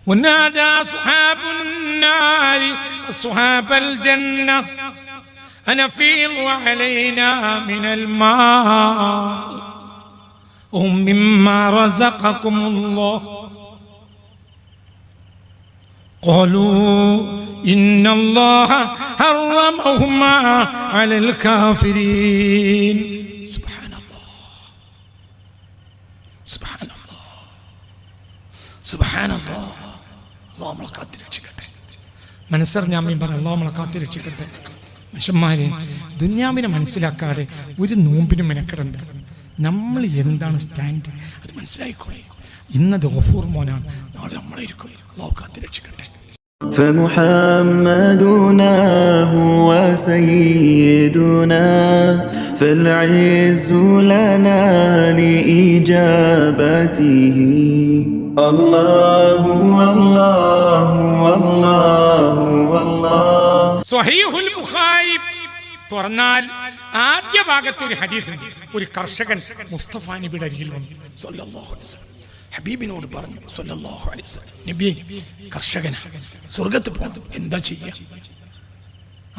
ونادى أصحاب النار أصحاب الجنة أن أفيضوا علينا من الماء مما رزقكم الله قالوا إن الله حرمهما على الكافرين. سبحان الله سبحان الله سبحان الله. അള്ളാഹു നമ്മളെ കാത്തിരക്ഷിക്കട്ടെ. മനസ്സറിഞ്ഞ അമ്മയും പറ, അള്ളാഹു നമ്മളെ കാത്തിരക്ഷിക്കട്ടെ. മനുഷ്യന്മാരെ, ദുന്യാവിനെ മനസ്സിലാക്കാതെ ഒരു നോമ്പിനും മെനക്കെടണ്ട. നമ്മൾ എന്താണ് സ്റ്റാൻഡ് അത് മനസ്സിലായിക്കോളെ. ഇന്നത് ഗഫൂർ മോനാണ്, നാളെ നമ്മളായിരിക്കും. അള്ളാഹു കാത്തിരക്ഷിക്കട്ടെ. فمحمدنا هو سيدنا فالعز لنا لإجابته الله والله والله والله. സ്വഹീഹുൽ ബുഖാരി തുറന്നാൽ ആദ്യ ഭാഗത്ത് ഒരു ഹദീസ് ഉണ്ട്. ഒരു കർഷകൻ മുസ്തഫ നബിയുടെ അരികിൽ വന്നു സല്ലല്ലാഹു അലൈഹി വസല്ലം. ഹബീബിനോട് പറഞ്ഞു സല്ലല്ലാഹു അലൈഹി വസല്ലം, നബിയെ, കർഷകൻ സ്വർഗ്ഗത്തിൽ പോകും, എന്താ ചെയ്യുക?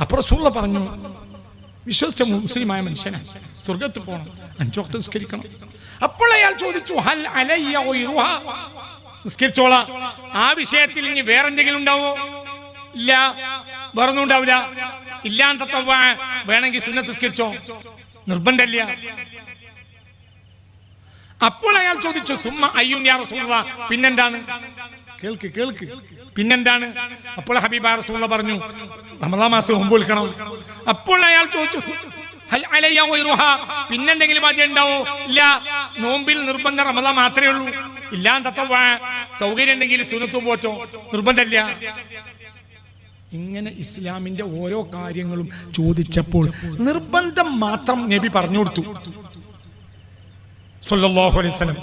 അപ്പോൾ റസൂലുള്ളാഹി പറഞ്ഞു, വിശ്വസിച്ച മുസ്ലിമായ മനുഷ്യനാണ്, സ്വർഗ്ഗത്തിൽ പോകണം, 5 വക്ത് നിസ്കരിക്കണം. അപ്പോൾ അയാൾ ചോദിച്ചു, ഹൽ അലയ്യ ഗൈറുഹാ, നിസ്കരിച്ചോളാം, ആ വിഷയത്തിൽ ഇനി വേറെന്തെങ്കിലും ഉണ്ടാവോ? ഇല്ല, വേറൊന്നും ഉണ്ടാവില്ല. ഇല്ലാത്ത തവ്വ വേണമെങ്കിൽ സുന്നത്ത് നിസ്കരിച്ചോ, നിർബന്ധമില്ല. അപ്പോൾ അയാൾ ചോദിച്ചു, സുമ്മ അയ്യുൻ യാ റസൂലല്ലാഹ്, പിന്നെന്താണ്? കേൾക്ക്, പിന്നെന്താണ്? അപ്പോൾ ഹബീബായ റസൂലുള്ളാഹി പറഞ്ഞു, റമളാൻ മാസം നോമ്പ് നോൽക്കണം. അപ്പോൾ അയാൾ ചോദിച്ചു, ഹൽ അലയ്യ ഗൈറുഹാ, പിന്നെന്തെങ്കിലും ബാധ്യത ഉണ്ടാവോ? ഇല്ല, നോമ്പിൽ നിർബന്ധം റമളാൻ മാത്രമേ ഉള്ളൂ. ഇല്ലാത്ത തവ്വ സൗകര്യം ഉണ്ടെങ്കിൽ സുന്നത്ത് പോറ്റോ, നിർബന്ധമില്ല. ഇങ്ങനെ ഇസ്ലാമിന്റെ ഓരോ കാര്യങ്ങളും ചോദിച്ചപ്പോൾ നിർബന്ധം മാത്രം നബി പറഞ്ഞു കൊടുത്തു സല്ലല്ലാഹു അലൈഹി വസല്ലം.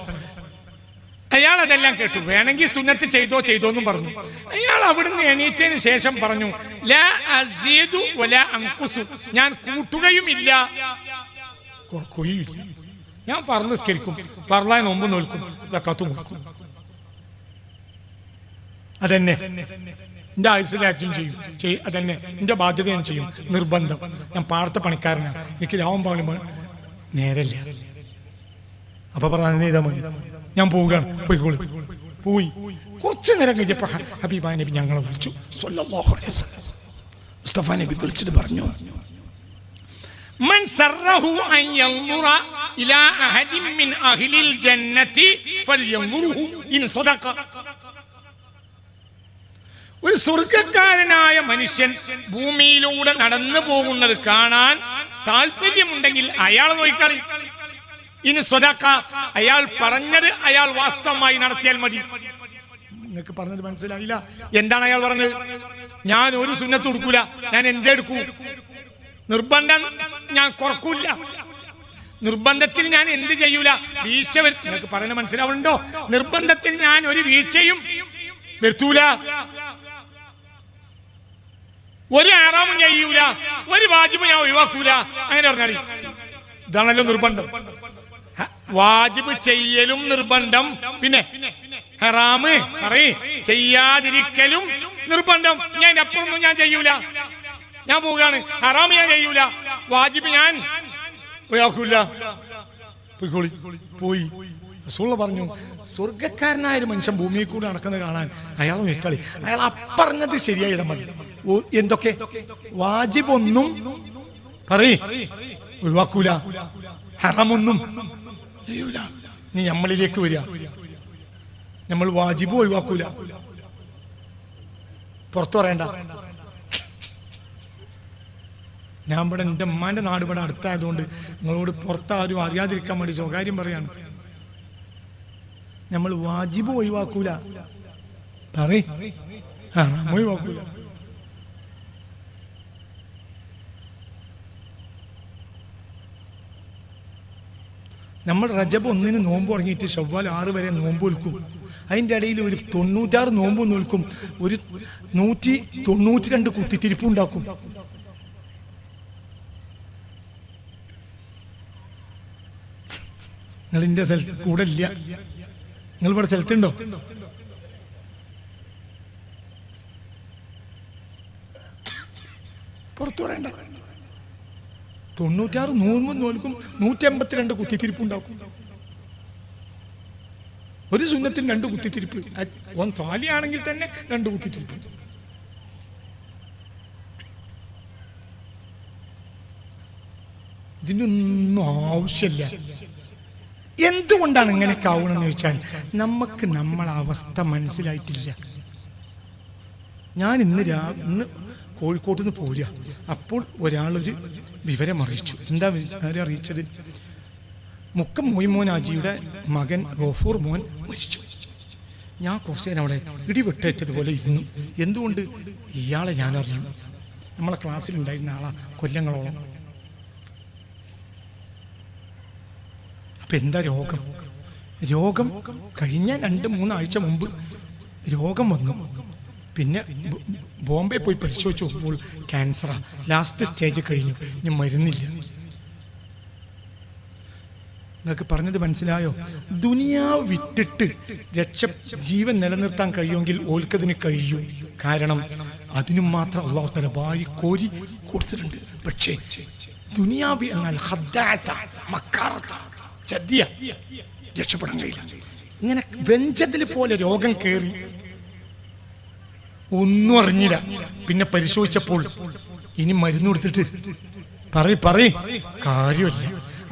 അയാൾ അതെല്ലാം കേട്ടു. വേണമെങ്കിൽ സുന്നത്ത് ചെയ്തോന്നും പറഞ്ഞു. അയാൾ അവിടുന്ന് എണീറ്റതിന് ശേഷം പറഞ്ഞു, ലാ അസീദു വലാ അൻഖുസു, ഞാൻ കൂട്ടുകയും ഇല്ല കുറക്കുകയും ഇല്ല. ഞാൻ പറഞ്ഞു നിസ്കരിക്കും, ഫർളായ നോമ്പ് നോൽക്കും, സക്കാത്തും കൊടുക്കും. അതന്നെ എൻ്റെ ആയുസ്സിലാച്ചും ചെയ്യും. അതന്നെ എൻ്റെ ബാധ്യത ഞാൻ ചെയ്യും. നിർബന്ധം. ഞാൻ പാടത്തെ പണിക്കാരനാണ്, എനിക്ക് രാവും പകലും നേരല്ല. അപ്പൊ പറഞ്ഞു ചെയ്താൽ മതി, ഞാൻ പോവുകയാണ്, പോയി. കുറച്ചു നേരം കഴിഞ്ഞപ്പോൾ ഹബീബായ നബി ഞങ്ങളെ വിളിച്ചു സല്ലല്ലാഹു അലൈഹി വസല്ലം. മുസ്തഫ നബി വിളിച്ചിട്ട് പറഞ്ഞു, മൻ സറഹു അൻ യൻദുറ ഇലാ അഹദിൻ മിൻ അഹ്ലിൽ ജന്നതി ഫൽയൻദുറഹു ഇൻ സദഖ. ഒരു സ്വർഗക്കാരനായ മനുഷ്യൻ ഭൂമിയിലൂടെ നടന്നു പോകുന്നത് കാണാൻ താല്പര്യമുണ്ടെങ്കിൽ അയാൾ നോക്കിക്കളി. ഇനി സ്വദഖ, അയാൾ പറഞ്ഞത് അയാൾ വാസ്തവമായി നടത്തിയാൽ മതി. നിങ്ങൾക്ക് പറഞ്ഞത് മനസ്സിലായില്ല? എന്താണ് അയാൾ പറഞ്ഞത്? ഞാൻ ഒരു സുന്നത്ത് കൊടുക്കൂല, ഞാൻ എന്തെടുക്കൂ? നിർബന്ധം ഞാൻ കുറക്കൂല, നിർബന്ധത്തിൽ ഞാൻ എന്ത് ചെയ്യൂല? വീഴ്ച വരുത്തും. നിങ്ങൾക്ക് പറയുന്നത് മനസ്സിലാവുന്നുണ്ടോ? നിർബന്ധത്തിൽ ഞാൻ ഒരു വീഴ്ചയും വരുത്തൂല, ഒരു ഹറാമും ചെയ്യൂല, ഒരു വാജിബ് ഞാൻ ഒഴിവാക്കൂല. അങ്ങനെ പറഞ്ഞാൽ ഇതാണല്ലോ നിർബന്ധം. വാജിബ് ചെയ്യലും നിർബന്ധം, പിന്നെ ഹറാമ് ചെയ്യാതിരിക്കലും നിർബന്ധം. ഞാൻ അപ്പുറമൊന്നും ഞാൻ ചെയ്യൂല, ഞാൻ പോവുകയാണ്. ഹറാമ് ഞാൻ ചെയ്യൂല, വാജിബ് ഞാൻ ഒഴിവാക്കൂല. പോയി. റസൂലുള്ളാഹി പറഞ്ഞു, സ്വർഗക്കാരനായ ഒരു മനുഷ്യൻ ഭൂമിയിൽ കൂടെ നടക്കുന്നത് കാണാൻ അയാൾ നോക്കിക്കളി. അയാൾ അപ്പറഞ്ഞത് ശരിയായത് മതി. എന്തൊക്കെ? വാജിബ് ഒന്നും ഒഴിവാക്കൂല, ഹറാമൊന്നും ചെയ്യൂല. നീ നമ്മളിലേക്ക് വരിക, നമ്മൾ വാജിബ് ഒഴിവാക്കൂല, പുറത്തു പറയണ്ട. ഞാൻ ഇവിടെ എൻ്റെ ഉമ്മാന്റെ നാട് ഇവിടെ അടുത്തായതുകൊണ്ട് നിങ്ങളോട് പുറത്താരും അറിയാതിരിക്കാൻ വേണ്ടി സ്വകാര്യം പറയാണ്. നമ്മൾ വാജിബ് ഒഴിവാക്കൂല, ഹറാം ഒഴിവാക്കൂല. നമ്മൾ റജബ് 1 നോമ്പ് തുടങ്ങിയിട്ട് ശവ്വാൽ 6 വരെ നോമ്പ് നിൽക്കും. അതിൻ്റെ ഇടയിൽ ഒരു 96 നോമ്പ് നിൽക്കും, ഒരു 192 കുത്തിത്തിരിപ്പ് ഉണ്ടാക്കും. നിങ്ങൾ എൻ്റെ കൂടെ ഇല്ല. നിങ്ങൾ ഇവിടെ സ്ഥലത്തുണ്ടോ? പുറത്തു പറയണ്ട. 96 നോൽക്കും 182 കുത്തിത്തിരിപ്പുണ്ടാക്കും. ഒരു സുന്നത്തിന് 2 കുത്തിത്തിരിപ്പ്. ഓൻ സ്വാലിയാണെങ്കിൽ തന്നെ 2 കുത്തിത്തിരിപ്പ്. ഇതിനൊന്നും ആവശ്യമില്ല. എന്തുകൊണ്ടാണ് ഇങ്ങനെയൊക്കെ ആവണമെന്ന് ചോദിച്ചാൽ നമുക്ക് നമ്മളെ അവസ്ഥ മനസ്സിലായിട്ടില്ല. ഞാൻ ഇന്ന് കോഴിക്കോട്ട് നിന്ന് പോരുക. അപ്പോൾ ഒരാളൊരു വിവരം അറിയിച്ചു. എന്താ അറിയിച്ചത്? മുക്കം മൊയ്മോൻ ആജിയുടെ മകൻ ഗഫൂർ മോൻ മരിച്ചു. ഞാൻ കുറച്ച് നേരം അവിടെ ഇടിവെട്ടേറ്റതുപോലെ ഇരുന്നു. എന്തുകൊണ്ട്? ഇയാളെ ഞാൻ അറിയും. നമ്മളെ ക്ലാസ്സിലുണ്ടായിരുന്ന ആളാ കൊല്ലങ്ങളോളം. അപ്പം എന്താ രോഗം കഴിഞ്ഞ 2-3 ആഴ്ച മുമ്പ് രോഗം വന്നു. പിന്നെ ബോംബെ പോയി പരിശോധിച്ച് നോക്കുമ്പോൾ ക്യാൻസറാ. ലാസ്റ്റ് സ്റ്റേജ് കഴിഞ്ഞു. ഇനി മരുന്നില്ല. നിങ്ങൾക്ക് പറഞ്ഞത് മനസ്സിലായോ? ദുനിയാവ് വിട്ടിട്ട് ജീവൻ നിലനിർത്താൻ കഴിയുമെങ്കിൽ ഓൽക്കതിന് കഴിയും. കാരണം അതിനും മാത്രം അല്ലാഹു തആല വാരി കോരി കൊടുത്തിട്ടുണ്ട്. പക്ഷേ ദുനിയാവി എന്നാൽ ചതിയ രക്ഷപ്പെടാൻ കഴിയില്ല. ഇങ്ങനെ വെഞ്ചതിൽ പോലെ രോഗം കയറി ഒന്നും അറിഞ്ഞില്ല. പിന്നെ പരിശോധിച്ചപ്പോൾ ഇനി മരുന്ന് കൊടുത്തിട്ട് പറയും കാര്യമില്ല.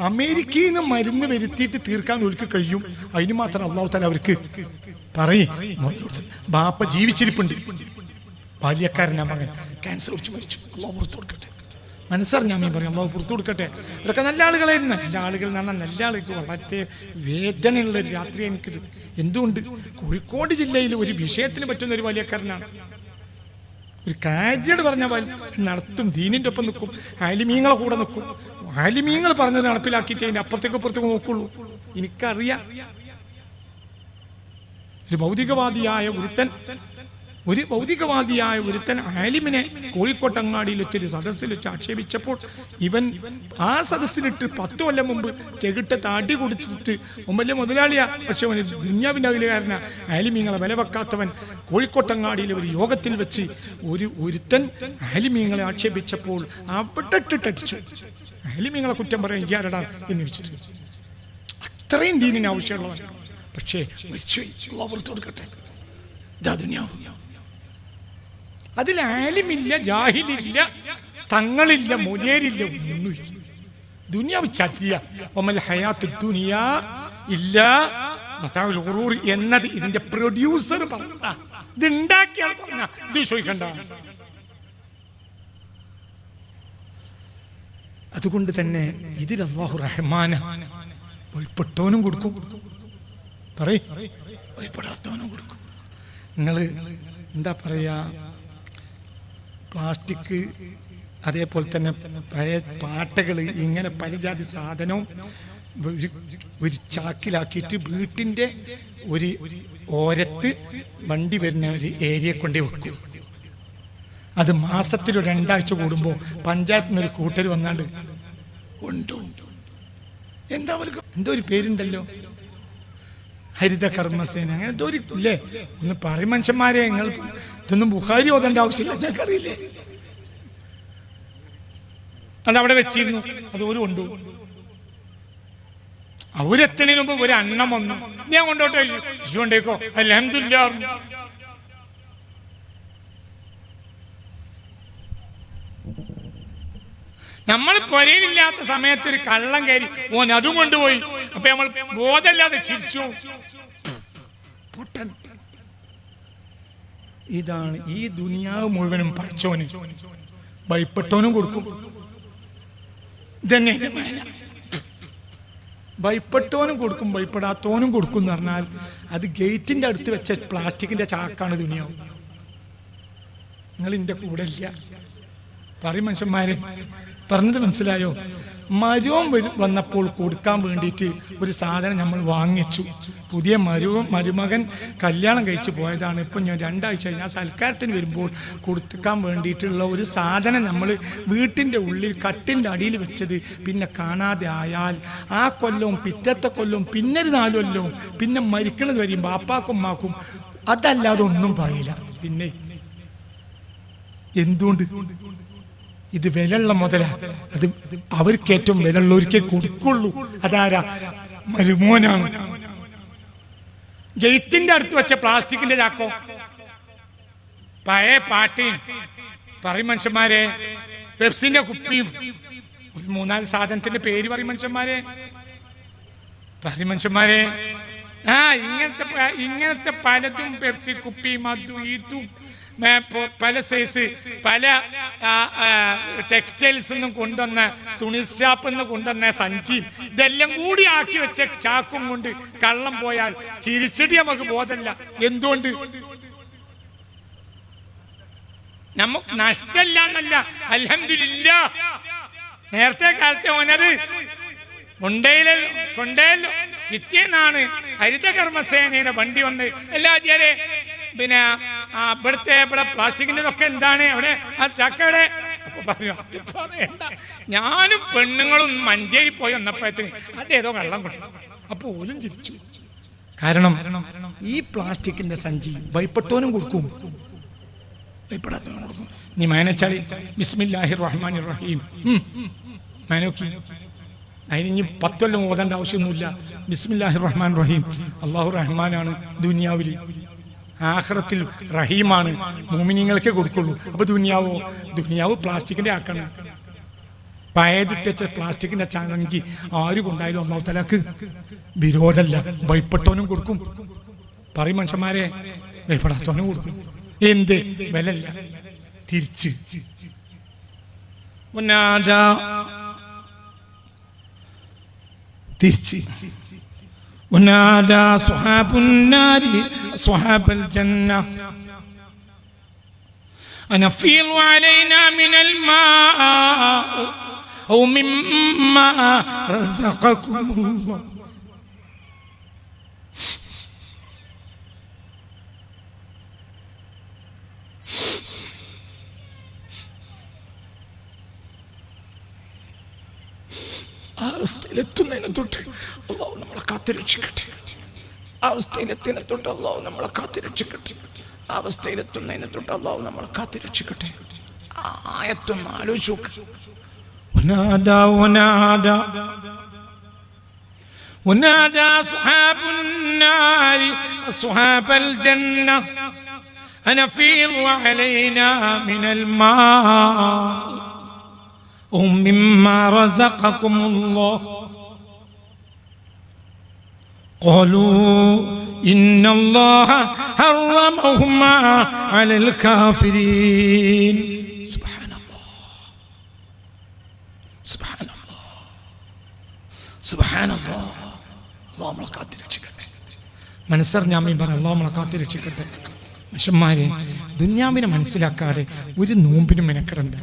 അമേരിക്കയിൽ നിന്ന് മരുന്ന് വരുത്തിയിട്ട് തീർക്കാൻ അവർക്ക് കഴിയും. അതിന് മാത്രം അല്ലാഹു തആല അവർക്ക് ബാപ്പ ജീവിച്ചിരിപ്പുണ്ട്. ബാല്യക്കാരനാ മകൻ ക്യാൻസർ കുറിച്ച് മരിച്ചു. അല്ലാഹു പുറത്തു കൊടുക്കട്ടെ. മനസ്സറിഞ്ഞാൽ മീൻ പറയും അല്ലാഹു പുറത്തു കൊടുക്കട്ടെ. ഇവരൊക്കെ നല്ല ആളുകളായിരുന്നു. നല്ല ആളുകൾ എന്ന് പറഞ്ഞാൽ നല്ല ആളുകൾക്ക് വളരെ വേദനയുള്ളൊരു രാത്രി എനിക്ക്. എന്തുകൊണ്ട്? കോഴിക്കോട് ജില്ലയിൽ ഒരു വിഷയത്തിന് പറ്റുന്ന ഒരു വലിയക്കാരനാണ്. ഒരു കാര്യം പറഞ്ഞ നടത്തും. ദീനിൻ്റെ ഒപ്പം നിൽക്കും. ആലിമീങ്ങളെ കൂടെ നിൽക്കും. ആലിമീങ്ങൾ പറഞ്ഞത് നടപ്പിലാക്കിയിട്ട് അതിൻ്റെ അപ്പുറത്തേക്ക് നോക്കുള്ളൂ. എനിക്കറിയാം. ഒരു ഭൗതികവാദിയായ ഒരുത്തൻ ആലിമിനെ കോഴിക്കോട്ടങ്ങാടിയിൽ വെച്ചൊരു സദസ്സിൽ വെച്ച് ആക്ഷേപിച്ചപ്പോൾ ഇവൻ ആ സദസ്സിലിട്ട് 10 കൊല്ലം മുമ്പ് ചെകിട്ട് താടി കുടിച്ചിട്ട് വലിയ മുതലാളിയാ. പക്ഷെ അവന് ദുന്യാവിൻ്റെ അകലുകാരനാ. ആലിമീങ്ങളെ വില വെക്കാത്തവൻ കോഴിക്കോട്ടങ്ങാടിയിൽ ഒരു യോഗത്തിൽ വെച്ച് ഒരുത്തൻ ആലിമീങ്ങളെ ആക്ഷേപിച്ചപ്പോൾ അവിടെ ഇട്ടിട്ടടിച്ചു. ആലിമീങ്ങളെ കുറ്റം പറയാൻ ഇയാരടാ എന്ന് വെച്ചിട്ട് അത്രയും ദീനിന് ആവശ്യമുള്ളവൻ. പക്ഷേ പുറത്തു കൊടുക്കട്ടെ. ഇതാ ദുനിയാവ്. അതിൽ ആലിമില്ല, ജാഹിലില്ല, തങ്ങളില്ല, മുനേരില്ല, ഒന്നുമില്ല. ദുനിയാവ് ചതിയ. ഒമൽ ഹയാത്തു ദുനിയ ഇല്ലാ മതാഉൽ ഗുറൂർ എന്നത് ഇതിന്റെ പ്രൊഡ്യൂസർ പറഞ്ഞ, ഇത് ഉണ്ടാക്കിയ ആൾ പറഞ്ഞ. ഇത് ചോദിക്കണ്ട. അതുകൊണ്ട് തന്നെ ഇതിൽ അല്ലാഹു റഹ്മാന ഭയപ്പെട്ടവനും കൊടുക്കും, ഭയപ്പെടാത്തവനും കൊടുക്കും. നിങ്ങൾ എന്താ പറയാ, പ്ലാസ്റ്റിക് അതേപോലെ തന്നെ പഴയ പാട്ടകൾ ഇങ്ങനെ പലജാതി സാധനവും ഒരു ചാക്കിലാക്കിയിട്ട് വീട്ടിൻ്റെ ഒരു ഓരത്ത് വണ്ടി വരുന്ന ഒരു ഏരിയ കൊണ്ടേ വെക്കും. അത് മാസത്തിൽ 2 ആഴ്ച കൂടുമ്പോൾ പഞ്ചായത്തിൽ നിന്നൊരു കൂട്ടർ വന്നാണ്ട് കൊണ്ടുണ്ട്. എന്തോ ഒരു പേരുണ്ടല്ലോ, ഹരിത കർമ്മസേന, അങ്ങനെ എന്തോ ഒരു ഇല്ലേ. ഒന്ന് പറയും മനുഷ്യന്മാരെ, നിങ്ങൾ ഇതൊന്നും ബുഖാരി ഓതേണ്ട ആവശ്യമില്ല, എന്നൊക്കെ അറിയില്ലേ. അതവിടെ വെച്ചിരുന്നു. അത് ഒരു കൊണ്ടു. അവരെത്തണതിന് മുമ്പ് ഒരു അണ്ണം വന്നു. ഞാൻ കൊണ്ടോട്ടെ, ഇഷു കൊണ്ടേക്കോ, അൽഹംദുലില്ലാഹ്. നമ്മൾ പൊരയിലില്ലാത്ത സമയത്ത് ഒരു കള്ളം കയറി ഓൻ അതും കൊണ്ടുപോയി. അപ്പൊ നമ്മൾ ബോധമില്ലാതെ ചിരിച്ചു. ഇതാണ് ഈ ദുനിയാവ് മുഴുവനും പഠിച്ചോന് ഭയപ്പെട്ടവനും കൊടുക്കും. ഇതന്നെ ഭയപ്പെട്ടവനും കൊടുക്കും, ഭയപ്പെടാത്തവനും കൊടുക്കും എന്ന് പറഞ്ഞാൽ അത് ഗേറ്റിന്റെ അടുത്ത് വെച്ച പ്ലാസ്റ്റിക്കിന്റെ ചാക്കാണ് ദുനിയാവ്. നിങ്ങൾ ഇതിന്റെ കൂടെ ഇല്ല. പറയും മനുഷ്യന്മാരെ, പറഞ്ഞത് മനസ്സിലായോ? മരുവും വന്നപ്പോൾ കൊടുക്കാൻ വേണ്ടിയിട്ട് ഒരു സാധനം നമ്മൾ വാങ്ങിച്ചു. പുതിയ മരുമകൻ കല്യാണം കഴിച്ച് പോയതാണ്. ഇപ്പം ഞാൻ 2 ആഴ്ച കഴിഞ്ഞാൽ സൽക്കാരത്തിന് വരുമ്പോൾ കൊടുക്കാൻ വേണ്ടിയിട്ടുള്ള ഒരു സാധനം നമ്മൾ വീട്ടിൻ്റെ ഉള്ളിൽ കട്ടിൻ്റെ അടിയിൽ വെച്ചത് പിന്നെ കാണാതെ ആയാൽ ആ കൊല്ലവും പിറ്റത്തെ കൊല്ലവും പിന്നെ ഒരു 4 കൊല്ലവും പിന്നെ മരിക്കണത് വരെയും ബാപ്പാക്കും ഉമ്മാക്കും അതല്ലാതെ ഒന്നും പറയില്ല. പിന്നെ എന്തുകൊണ്ട്? ഇത് വിലയുള്ള മുതലാ. അത് അവർക്ക് ഏറ്റവും വിലയുള്ളവർക്കേ കൊടുക്കുള്ളൂ. അതാരാ? മരുമോനാണ്. ഗേറ്റിന്റെ അടുത്ത് വെച്ച പ്ലാസ്റ്റിക്കിന്റെ ചാക്കോ, പഴയ പാട്ടയും പറയും മനുഷ്യന്മാരെ, പെപ്സിന്റെ കുപ്പിയും 3-4 സാധനത്തിന്റെ പേര് പറയും മനുഷ്യന്മാരെ. ഇങ്ങനത്തെ പലതും, പെപ്സി കുപ്പിയും അതും ഇതും പല സൈസ് പല ടെക്സ്റ്റൈൽസ് കൊണ്ടുവന്ന തുണി ഷാപ്പിൽ നിന്ന് കൊണ്ടുവന്ന സഞ്ചിയും ഇതെല്ലാം കൂടി ആക്കി വെച്ച ചാക്കും കൊണ്ട് കള്ളം പോയാൽ ചിരിച്ചിട്ട് നമുക്ക് ബോധമില്ല. എന്തുകൊണ്ട്? നമുക്ക് നഷ്ടമില്ല എന്നല്ല, അൽഹംദുലില്ലാഹ്. നേരത്തെ കാലത്തെ ഓനത് കൊണ്ടേലോ പിറ്റേന്നാണ് ഹരിതകർമ്മസേനയുടെ വണ്ടി വന്ന് എല്ലാ ചേരെ പിന്നെ ഇവിടുത്തെ പ്ലാസ്റ്റിക്കിൻ്റെ ഒക്കെ എന്താണ് അവിടെ ആ ചക്കയുടെ. അപ്പൊ പറഞ്ഞു അത് പറയണ്ട, ഞാനും പെണ്ണുങ്ങളും മഞ്ചേരി പോയി വന്നപ്പോഴത്തേന് അതേതോ വെള്ളം കൊടുത്തു. അപ്പൊ ഓലും ചിരിച്ചു. കാരണം ഈ പ്ലാസ്റ്റിക്കിന്റെ സഞ്ചി ഭയപ്പെട്ടോനും കൊടുക്കും, ഭയപ്പെടാത്തവനും കൊടുക്കും. നീ മാനച്ചാളി ബിസ്മില്ലാഹിർ റഹ്മാനിർ റഹീം മാനോക്കി. അതിന് 10 കൊല്ലം ഓതേണ്ട ആവശ്യമൊന്നുമില്ല. ബിസ്മില്ലാഹിർ റഹ്മാൻ റഹീം. അള്ളാഹു റഹ്മാനാണ്, ദുനിയാവിൽ ആഖിറത്തിൽ റഹീമാണ്. മുഅ്മിനീങ്ങൾക്ക് കൊടുക്കുള്ളൂ. അപ്പൊ ദുനിയാവ് പ്ലാസ്റ്റിക്കിന്റെ ആക്കണം. പഴയതിട്ട പ്ലാസ്റ്റിക്കിന്റെ ചാങ്കി ആര് കൊണ്ടായാലും അള്ളാഹു തആലക്ക് വിരോധമല്ല. ഭയപ്പെട്ടവനും കൊടുക്കും. പറയും മനുഷ്യന്മാരെ, ഭയപ്പെടാത്തവനും കൊടുക്കും. എന്ത് വിലല്ല. തിരിച്ച് ونادى أصحاب النار أصحاب الجنة أن أفيضوا علينا من الماء أو مما رزقكم الله. അവസ്ഥയിലെത്തുന്നതിനെ തൊട്ട് അള്ളാഹു നമ്മളെ കാത്തുരക്ഷിക്കട്ടെ. അവസ്ഥയിലെത്തുന്നതിനെ തൊട്ട് അള്ളാഹു നമ്മളെ കാത്തുരക്ഷിക്കട്ടെ. അവസ്ഥയിലെത്തുന്നതിനെ തൊട്ട് അള്ളാഹു നമ്മളെ കാത്തുരക്ഷിക്കട്ടെ. ആയത്തൊന്ന് ആലോചിച്ച് നോക്ക്. ونادى أصحاب النار أصحاب الجنة أن أفيضوا علينا من الماء مما رزقكم الله قالوا إن الله حرمهما على الكافرين. سبحان الله سبحان الله سبحان الله. الله നമ്മളെ കാത്തിരക്ഷിക്കട്ടെ. മനസ്സറിഞ്ഞാമീൻ പറ, അള്ളാഹു നമ്മളെ കാത്തിരക്ഷിക്കട്ടെ. മനുഷ്യന്മാരെ, ദുനിയാവിനെ മനസ്സിലാക്കാതെ ഒരു നോമ്പിനും മെനക്കെടണ്ട.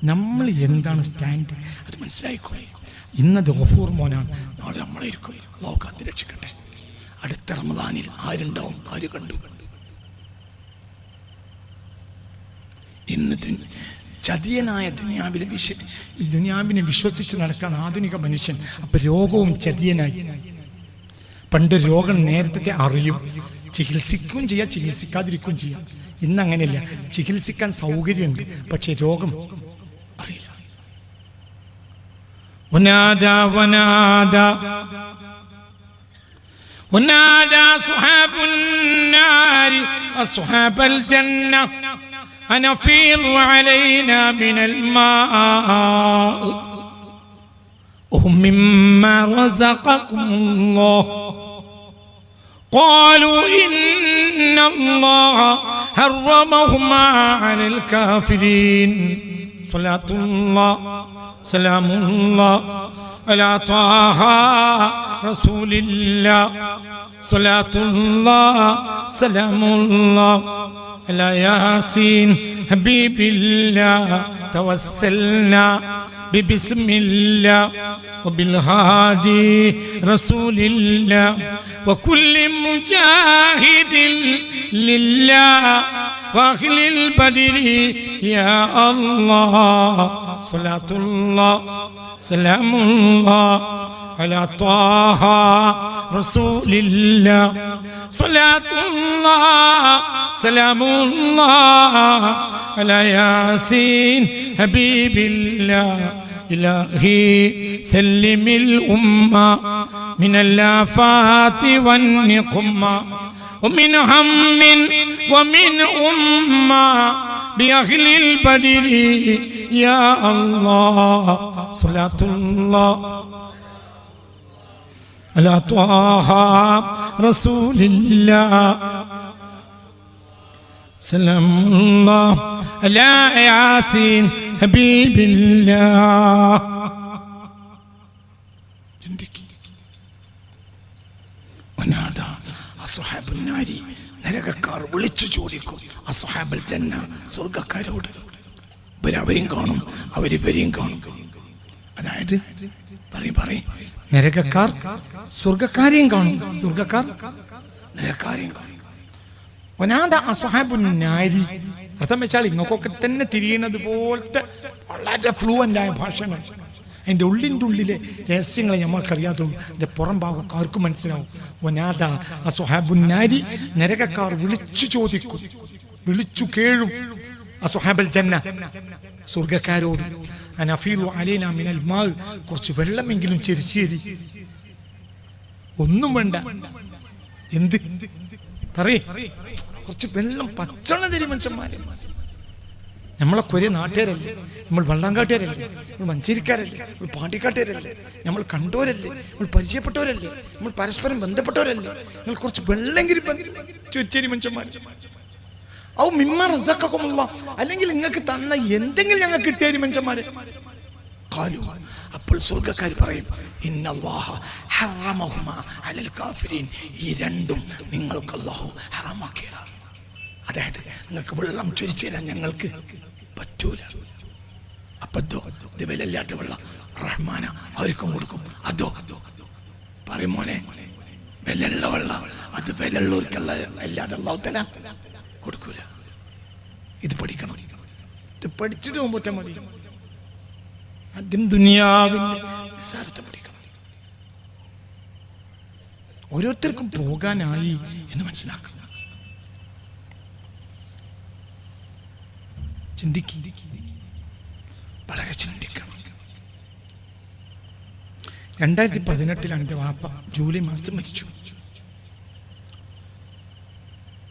നമ്മൾ എന്താണ് സ്റ്റാൻഡ് അത് മനസ്സിലായിക്കോളെ. ഇന്നത് ഗഫൂർ മോനാണ്, നാളെ നമ്മളായിരിക്കും. അള്ളാഹു കാത്തിരക്ഷിക്കട്ടെ. അടുത്ത റമദാനിൽ ആരുണ്ടാവും, ആര് കണ്ടു? ഇന്ന് ചതിയനായ ദുനിയാവിനെ വിശ്വസിച്ച് നടക്കാൻ ആധുനിക മനുഷ്യൻ. അപ്പൊ രോഗവും ചതിയനായി. പണ്ട് രോഗം നേരത്തെ അറിയും, ചികിത്സിക്കുകയും ചെയ്യാം, ചികിത്സിക്കാതിരിക്കുകയും ചെയ്യാം. ഇന്നങ്ങനെയല്ല, ചികിത്സിക്കാൻ സൗകര്യമുണ്ട്, പക്ഷെ രോഗം അറിയില്ല. ونادى أصحاب النار أصحاب الجنة أن أفيضوا علينا من الماء مما رزقكم الله قالوا إن الله حرمهما على الكافرين. صلاة الله سلام الله على طه رسول الله. صلاة الله سلام الله على ياسين حبيب الله. توسلنا ببسم الله وبالهادي رسول الله وكل مجاهد لله وأهل البدر يا الله صلاة الله سلام الله على طه رسول الله صلاة الله سلام الله على ياسين حبيب الله إلهي سلم الأمة من الآفات والنقمة ومن هم ومن أمة بأهل البدر يا الله صلاة الله على طه رسول الله سلام الله على ياسين حبيب الله. ونادى أصحاب النار നരകക്കാർ വിളിച്ചു ചോദിക്കും അസ്ഹാബുൽ ജന്ന സ്വർഗ്ഗക്കാരോട്. അവരെയും കാണും, അവരിവരെയും കാണും. അതായത് പറയും നരകക്കാർ സ്വർഗ്ഗക്കാരെയും കാണും, സ്വർഗ്ഗക്കാർ നരകക്കാരെയും കാണും. വനാദ അസ്ഹാബുൻ നാരി അർത്ഥം വെച്ചാൽ ഇങ്ങൊക്കെ തന്നെ തിരിയുന്നത് പോലത്തെ വളരെ ഫ്ലുവൻ്റ് ആയ ഭാഷകൾ. അതിൻ്റെ ഉള്ളിലെ രഹസ്യങ്ങളെ നമ്മൾക്കറിയാത്തുള്ളൂ. എൻ്റെ പുറം ഭാഗം ആർക്കും മനസ്സിലാവും. വനാദ അസ്ഹാബുൻ നാരി നരകക്കാർ വിളിച്ചു ചോദിക്കും, വിളിച്ചു കേഴും അസ്ഹാബുൽ ജന്ന സ്വർഗ്ഗക്കാരോട് അനഫീലു അലൈനാ മിനൽ മാ, കുറച്ച് വെള്ളമെങ്കിലും ചെരിച്ചേരി. ഒന്നും വേണ്ട, എന്ത് പറയേ, കുറച്ച് വെള്ളം പച്ചവെള്ളം തരും മനുഷ്യന്മാര്. നമ്മളൊക്കെ ഒരേ നാട്ടുകാരല്ലേ, നമ്മൾ വള്ളാങ്കാട്ടുകാരല്ലേ, നമ്മൾ മഞ്ചേരിക്കാരല്ലേ, നമ്മൾ പാണ്ടിക്കാട്ടുകാരല്ലേ, നമ്മൾ കണ്ടോരല്ലേ, നമ്മൾ പരിചയപ്പെട്ടവരല്ലേ, നമ്മൾ പരസ്പരം ബന്ധപ്പെട്ടവരല്ലേ. നിങ്ങൾ കുറച്ച് വെള്ളമെങ്കിലും ചൊരിച്ചേരി മനുഷ്യന്മാർ. ഔ മിമ്മ റസഖകുമുല്ലാ, അല്ലെങ്കിൽ നിങ്ങൾക്ക് തന്ന എന്തെങ്കിലും ഞങ്ങൾക്ക് കിട്ടിയ മനുഷ്യന്മാരെ. ഖാലു, അപ്പോൾ സ്വർഗ്ഗക്കാർ പറയും ഇന്നല്ലാഹ ഹറമഹുമാ അലൽ കാഫിരീൻ, ഈ രണ്ടും നിങ്ങൾക്ക് അല്ലാഹു ഹറാമാക്കിയതാണ്. അതായത് നിങ്ങൾക്ക് വെള്ളം ചൊരിച്ചു തരാൻ ഞങ്ങൾക്ക് പറ്റൂല. അപ്പോ ഇത് വിലയില്ലാത്ത വെള്ളം റഹ്മാന അവർക്കും കൊടുക്കും. അതോ പറയും മോനെ, വിലയുള്ള വെള്ളം അത് വിലയുള്ളവർക്കുള്ള അല്ലാതെ അല്ലാഹു തആല കൊടുക്കൂല. ഇത് പഠിക്കണം, ഇത് പഠിച്ചിട്ട് പോകുമ്പോറ്റ മതി. ആദ്യം ദുനിയാവിന്റെ നിസ്സാരത്തെ പഠിക്കണം. ഓരോരുത്തർക്കും പോകാനായി എന്ന് മനസ്സിലാക്കുക. വളരെ ചിന്തിക്കണം. 2018 എൻ്റെ വാപ്പ ജൂലൈ മാസത്തിൽ മരിച്ചു.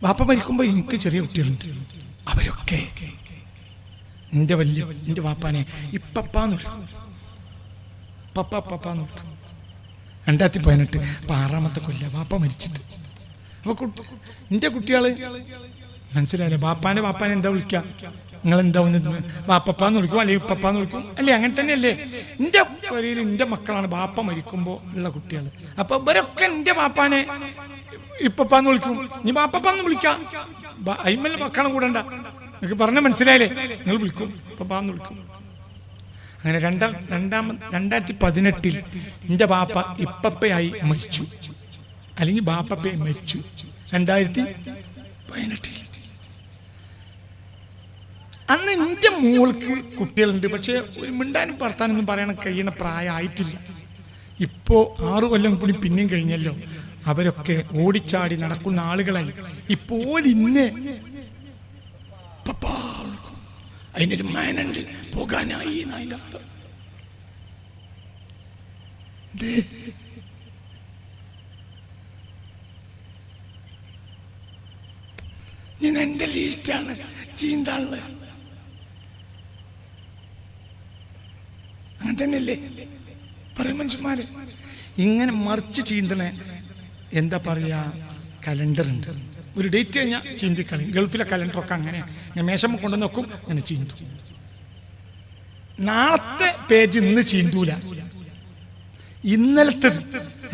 വാപ്പ മരിക്കുമ്പോൾ എനിക്ക് ചെറിയ കുട്ടികളുണ്ട്. അവരൊക്കെ എൻ്റെ വാപ്പാനെ ഇപ്പപ്പാന്ന് വിളിക്കും, പപ്പാന്ന് വിളിക്കും. 2018 ഇപ്പം 6ാമത്തെ കൊല്ലം വാപ്പ മരിച്ചിട്ട്. അപ്പോൾ എൻ്റെ കുട്ടികള് മനസ്സിലായില്ലേ, വാപ്പാനെ എന്താ വിളിക്കുക, നിങ്ങൾ എന്താ വാപ്പപ്പാന്ന് വിളിക്കും, അല്ലെങ്കിൽ ഇപ്പപ്പാന്ന് വിളിക്കും, അല്ലേ? അങ്ങനെ തന്നെയല്ലേ എൻ്റെ വരിയിൽ എൻ്റെ മക്കളാണ് വാപ്പ മരിക്കുമ്പോൾ ഉള്ള കുട്ടികൾ. അപ്പൊ ഇവരൊക്കെ എൻ്റെ വാപ്പാനെ ഇപ്പപ്പാന്ന് വിളിക്കും. നീ വാപ്പപ്പാന്ന് വിളിക്കാം, അയിമല്ല മക്കളും കൂടണ്ട. നിങ്ങൾക്ക് പറഞ്ഞ മനസ്സിലായില്ലേ, നിങ്ങൾ വിളിക്കും, ഇപ്പപ്പാന്ന് വിളിക്കും. അങ്ങനെ 2018 എൻ്റെ വാപ്പ ഇപ്പപ്പയായി മരിച്ചു, അല്ലെങ്കിൽ ബാപ്പപ്പയായി മരിച്ചു. 2018 അന്ന് എൻ്റെ മോൾക്ക് കുട്ടികളുണ്ട്, പക്ഷെ ഒരു മിണ്ടാനും പറത്താനൊന്നും പറയാൻ കഴിയണ പ്രായമായിട്ടില്ല. ഇപ്പോൾ 6 കൊല്ലം കൂടി പിന്നെയും കഴിഞ്ഞല്ലോ. അവരൊക്കെ ഓടിച്ചാടി നടക്കുന്ന ആളുകളായി. ഇപ്പോൾ ഇന്നെ അതിനൊരു മാനുണ്ട്, പോകാനായി എന്നതിൻ്റെ അർത്ഥം. ഞാൻ എൻ്റെ ലിസ്റ്റാണ് ചീന്താള്. അങ്ങനെ തന്നെയല്ലേ പറയും മനുഷ്യന്മാര്. ഇങ്ങനെ മറിച്ച് ചീന്തണേ എന്താ പറയാ, കലണ്ടർ ഉണ്ട്. ഒരു ഡേറ്റ് കഴിഞ്ഞാൽ ചീന്തിക്കളി. ഗൾഫിലെ കലണ്ടറൊക്കെ അങ്ങനെ ഞാൻ മേശമ്മ കൊണ്ടു നോക്കും, അങ്ങനെ ചീന്തു. നാളത്തെ പേജ് ഇന്ന് ചീന്തൂല, ഇന്നലത്തത്.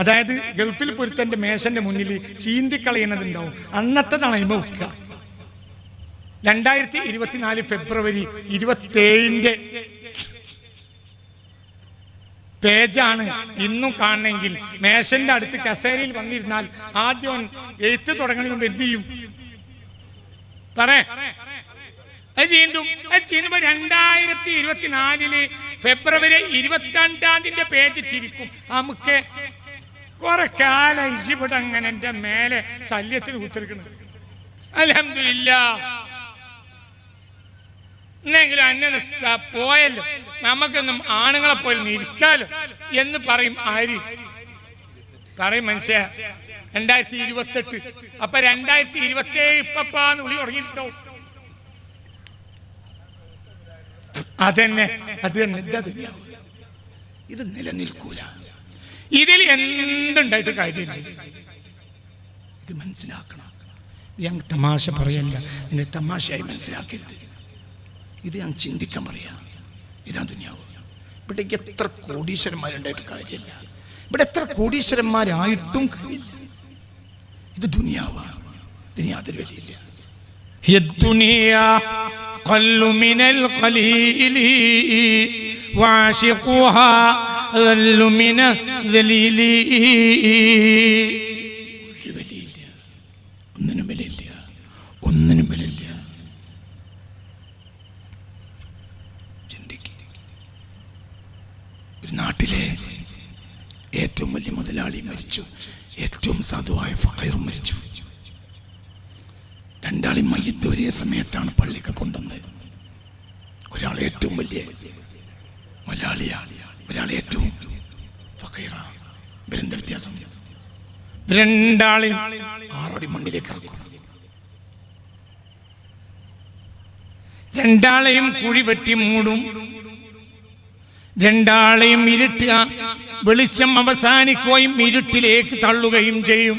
അതായത് ഗൾഫിൽ പൊരുത്തന്റെ മേശന്റെ മുന്നിൽ ചീന്തിക്കളയണതുണ്ടാവും, അന്നത്തതാണ് ഇമ വെക്കുക. 2024 ഫെബ്രുവരി 27 പേജാണ് ഇന്നും കാണണമെങ്കിൽ മേശന്റെ അടുത്ത് കസേരയിൽ വന്നിരുന്നാൽ ആദ്യം എഴുത്ത് തുടങ്ങുന്നതിന് മുമ്പ് എന്ത് ചെയ്യും? അത് ചെയ്യുമ്പോ 2024 ഫെബ്രുവരി 22 പേജ് ചിരിക്കും. നമുക്ക് കുറെ കാലം ഇവിടെ അങ്ങനെ എന്റെ മേലെ ശല്യത്തിന് കുത്തിരിക്കണം. അൽഹംദുലില്ലാഹ് എന്നെങ്കിലും അന്നെ പോയല്ലോ, നമുക്കൊന്നും ആണുങ്ങളെ പോലെ ഇരിക്കാലോ എന്ന് പറയും. ആര് പറയും? മനുഷ്യ 2028. അപ്പൊ 2027 ഇപ്പാന്ന് വിളി തുടങ്ങിയിട്ടോ. അതന്നെ അത് തന്നെ. ഇത് നിലനിൽക്കൂല. ഇതിൽ എന്തുണ്ടായിട്ട് കാര്യമില്ല. ഇത് മനസ്സിലാക്കണം. ഞാൻ തമാശ പറയല്ല, നിന്നെ തമാശയായി മനസ്സിലാക്കരുത്. ഇത് ഞാൻ ചിന്തിക്കാൻ പറയാം. ഇതാ ദുനിയാവ്. ഇവിടെ എത്ര കോടീശ്വരന്മാരുണ്ടായിട്ട് കാര്യമില്ല. ഇവിടെ എത്ര കോടീശ്വരന്മാരായിട്ടും കാര്യമില്ല. ഇത് ദുനിയാവാണ്. ഇതിന് യാതൊരു വിലയില്ല. قل من القليل وعاشقها ذل من الذليل. ഒന്നിനും വിലയില്ല, ഒന്നിനും വിലയില്ല. ഒരു നാട്ടിലെ ഏറ്റവും വലിയ മുതലാളി മരിച്ചു, ഏറ്റവും സാധുവായ ഫഖീറും മരിച്ചു. രണ്ടാളും മയ്യത്ത് ഒരേ സമയത്താണ് പള്ളിക്ക് കൊണ്ടുവന്നത്. ഒരാൾ ഏറ്റവും വലിയ മുതലാളിയാണ്, ഒരാൾ ഏറ്റവും ഫഖീറാണ്. ഇവരെന്താ വ്യത്യാസം? രണ്ടാളും 6 അടി മണ്ണിലേക്ക് ഇറക്കും. രണ്ടാളെയും കുഴി വെട്ടി മൂടും. രണ്ടാളെയും ഇരുട്ടുക, വെളിച്ചം അവസാനിക്കുകയും ഇരുട്ടിലേക്ക് തള്ളുകയും ചെയ്യും.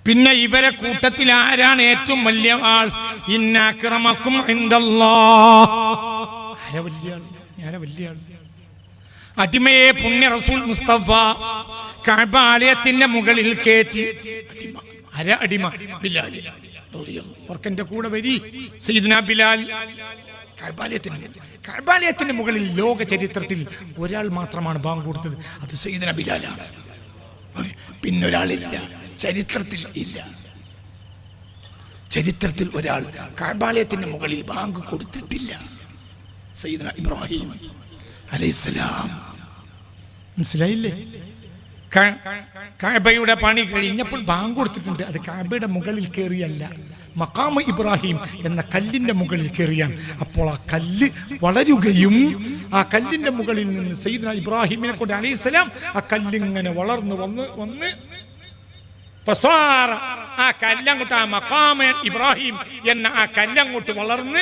പിന്നെ ഇവരെ കൂട്ടത്തിൽ ആരാണ് ഏറ്റവും വലിയ ആൾ? ഇന്ന അക്രമക്കും ഇൻദല്ലാഹ്. ആരാ വലിയ ആൾ? ഞാനാ വലിയ ആൾ? അടിമയെ പുണ്യ റസൂൽ മുസ്തഫ കഅബ ആലയത്തിന്റെ മുകളിൽ കയറ്റി. ആരാ അടിമ? ബിലാൽ. ഓർക്കന്റെ കൂടെ വരി. സയ്യിദ്ന ബിലാൽ കഅബാലയത്തിന്റെ മുകളിൽ ലോക ചരിത്രത്തിൽ ഒരാൾ മാത്രമാണ് ബാങ്ക് കൊടുത്തത്. അത് സയ്യിദ്ന ബിലാലാണ്. പിന്നൊരാളില്ല, ചരിത്രത്തിൽ ഇല്ല. ചരിത്രത്തിൽ ഒരാൾ കഅബാലയത്തിന്റെ മുകളിൽ ബാങ്ക് കൊടുത്തിട്ടില്ല. സയ്യിദ്ന ഇബ്രാഹിം അലൈഹിസ്സലാം. മനസ്സിലായില്ലേ? കഅബയുടെ പണി കഴിഞ്ഞപ്പോൾ ബാങ്ക് കൊടുത്തിട്ടുണ്ട്. അത് കഅബയുടെ മുകളിൽ കയറിയല്ല, മഖാമ ഇബ്രാഹിം എന്ന കല്ലിന്റെ മുകളിൽ കയറിയാൻ. അപ്പോൾ ആ കല്ല് വളരുകയും ആ കല്ലിന്റെ മുകളിൽ നിന്ന് സയ്യിദ്ന ഇബ്രാഹിമിനെ കൊണ്ട് അലൈഹിസ്സലാം ആ കല്ലിങ്ങനെ വളർന്നു വന്ന് ആ കല്ലങ്ങോട്ട്, ആ മഖാമ ഇബ്രാഹിം എന്ന ആ കല്ലങ്ങോട്ട് വളർന്ന്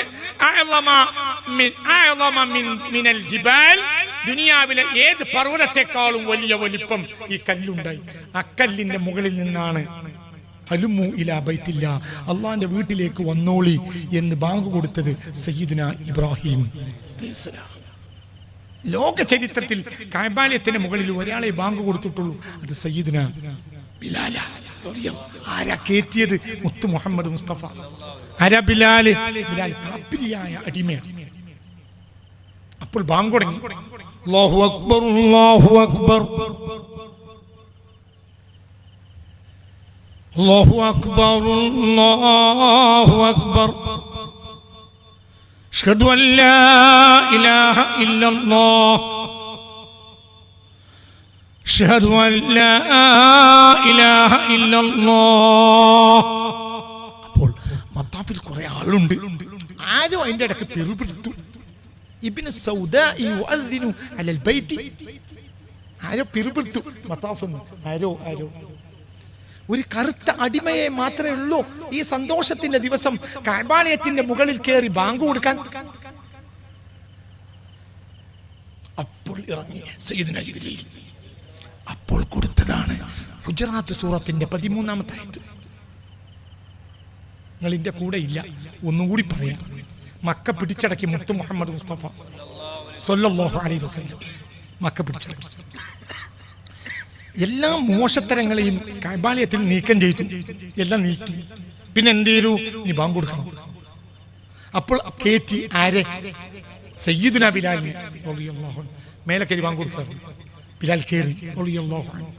ദുനിയാവിലെ ഏത് പർവ്വതത്തെക്കാളും വലിയ വലിപ്പം ഈ കല്ലുണ്ടായി. ആ കല്ലിന്റെ മുകളിൽ നിന്നാണ് ഹലുമു ഇലാ ബൈത്തില്ലാ, അള്ളാന്റെ വീട്ടിലേക്ക് വന്നോളി എന്ന് ബാങ്ക് കൊടുത്തത് സയ്യിദ്ന ഇബ്രാഹിം അലൈഹിസ്സലാം. ലോക ചരിത്രത്തിൽ കഅബാലയത്തിന്റെ മുകളിൽ ഒരാളെ ബാങ്ക് കൊടുത്തിട്ടുള്ളൂ. അത് സയ്യിദ്ന ബിലാല. ആരാ കേറ്റിയത്? മുത്തു മുഹമ്മദ് മുസ്തഫ. ആരാ ബിലാല്? ബിലാൽ കാപ്പിരിയായ അടിമയാണ്. അപ്പോൾ ബാങ്ക് തുടങ്ങി. അല്ലാഹു അക്ബർ, അല്ലാഹു അക്ബർ, അല്ലാഹു അക്ബർ, അല്ലാഹു അക്ബർ, അഷ്ഹദു അൻ ലാ ഇലാഹ ഇല്ലല്ലാഹ്, അഷ്ഹദു അൻ ലാ ഇലാഹ ഇല്ലല്ലാഹ്. അപ്പോൾ മത്താഫിൽ കുറെ ആളുണ്ട്. ആരോ അതിന്റെ ഇടയ്ക്ക് പെറുപിടുത്തു. ഇബ്നു സൗദാ യുഅദ്ദിനു അലൽ ബൈത്തി. ആരോ പെറുപിടുത്തു മത്താഫ്. ആരോ ഒരു കറുത്ത അടിമയെ മാത്രമേ ഉള്ളൂ ഈ സന്തോഷത്തിന്റെ ദിവസം കഅബാലയത്തിന്റെ മുകളിൽ കയറി ബാങ്ക് കൊടുക്കാൻ. അപ്പോൾ ഇറങ്ങി സയ്യിദ്ന ജിബ്രീൽ. അപ്പോൾ കൊടുത്തതാണ് ഹുജറാത്ത് സൂറത്തിന്റെ 13-ാമത്തെ ആയത്ത്. നിങ്ങൾ ഇതിന്റെ കൂടെ ഇല്ല, ഒന്നും കൂടി പറയാം. മക്ക പിടിച്ചടക്കി മുത്തു മുഹമ്മദ് മുസ്തഫ സ്വല്ലല്ലാഹു അലൈഹി വസല്ലം. മക്ക പിടിച്ചടക്കി എല്ലാ മോശത്തരങ്ങളെയും കഅബാലയത്തിൽ നീക്കം ചെയ്തു. എല്ലാം നീക്കി. പിന്നെ എന്ത് ചെയ്തു? നീ ബാങ്ക് കൊടുക്കണം. അപ്പോൾ കേറ്റി. ആരെ? സയ്യിദുനാ ബിലാലിനെ റളിയല്ലാഹു അൻഹു മേലെ കയറി ബാങ്ക് കൊടുക്കാറ്. ബിലാൽ കയറി റളിയല്ലാഹു അൻഹു.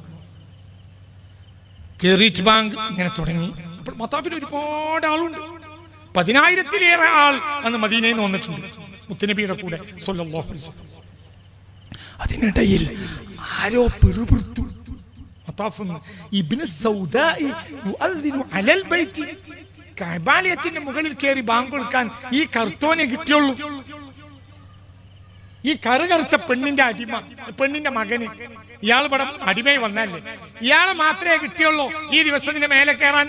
കേറിയിട്ട് ബാങ്ക് ഇങ്ങനെ തുടങ്ങി. അപ്പോൾ മത്താഫിൽ ഒരുപാട് ആളുണ്ട്. 10,000-ലേറെ ആൾ അന്ന് മദീനയിൽ നിന്ന് വന്നിട്ടുണ്ട് മുത്തുനബിയുടെ കൂടെ സ്വല്ലല്ലാഹു അലൈഹി വസല്ലം. അതിനിടയിൽ ആരോ പിറുപിറുത്തു. കഅബാലയത്തിന്റെ മുകളിൽ കയറി ബാങ്ക് കൊടുക്കാൻ ഈ കറുത്തോനെ കിട്ടിയുള്ളൂ. ഈ കറുകറുത്ത പെണ്ണിന്റെ അടിമ, പെണ്ണിന്റെ മകന്, ഇയാൾ ഇവിടെ അടിമയിൽ വന്നല്ലേ, ഇയാളെ മാത്രമേ കിട്ടിയുള്ളൂ ഈ ദിവസത്തിന്റെ മേലെ കയറാൻ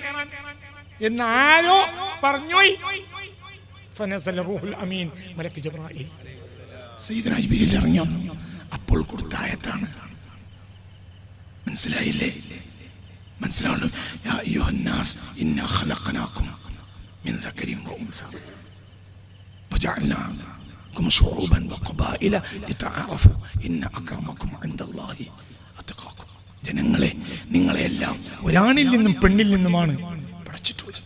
എന്ന് ആരോ പറഞ്ഞോയി. ഇറങ്ങി വന്നു. അപ്പോൾ കൊടുത്ത ആയത്താണ്. മനസ്സിലായില്ലേ? മനസ്സിലാവുന്നു. യാ അയ്യുഹന്നാസ് ഇന്നാ ഖലഖനാകും മിൻ ദക്കരിൻ വഉൻസാ വജഅൽനാകും ശുഊബൻ വഖബായില ലിതഅറഫു ഇന്ന അക്രമകും ഇൻദല്ലാഹി അത്ഖാകും. ജനങ്ങളെ, നിങ്ങളെല്ലാം ഒരാണിൽ നിന്നും പെണ്ണിൽ നിന്നുമാണ് പടച്ചിട്ടുള്ളത്.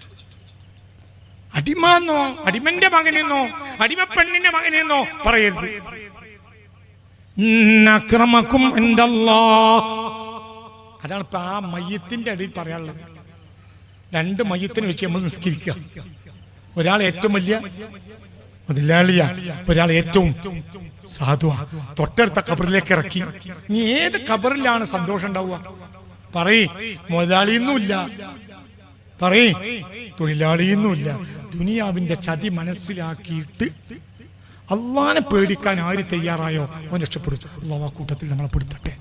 അടിമെന്നോ അടിമന്റെ മകനെന്നോ അടിമ പെണ്ണിന്റെ മകനെന്നോ പറയരുത്. അക്രമകും ഇൻദല്ലാഹ്. അതാണ് ഇപ്പൊ ആ മയ്യത്തിന്റെ അടിയിൽ പറയാനുള്ളത്. 2 മയ്യത്തിനെ വെച്ച് നമ്മൾ നിസ്കരിക്കുക. ഒരാൾ ഏറ്റവും വലിയ മുതലാളിയ, ഒരാൾ ഏറ്റവും സാധുവാ. തൊട്ടടുത്ത ഖബറിലേക്ക് ഇറക്കി. നീ ഏത് ഖബറിലാണ് സന്തോഷം ഉണ്ടാവുക? പറയ്. മുതലാളിയൊന്നുമില്ല, പറയ് തൊഴിലാളിയൊന്നുമില്ല. ദുനിയാവിന്റെ ചതി മനസ്സിലാക്കിയിട്ട് അള്ളാനെ പേടിക്കാൻ ആര് തയ്യാറായോ അവൻ രക്ഷപ്പെടും. അള്ളാഹു ആ കൂട്ടത്തിൽ നമ്മളെ പെടുത്തട്ടെ.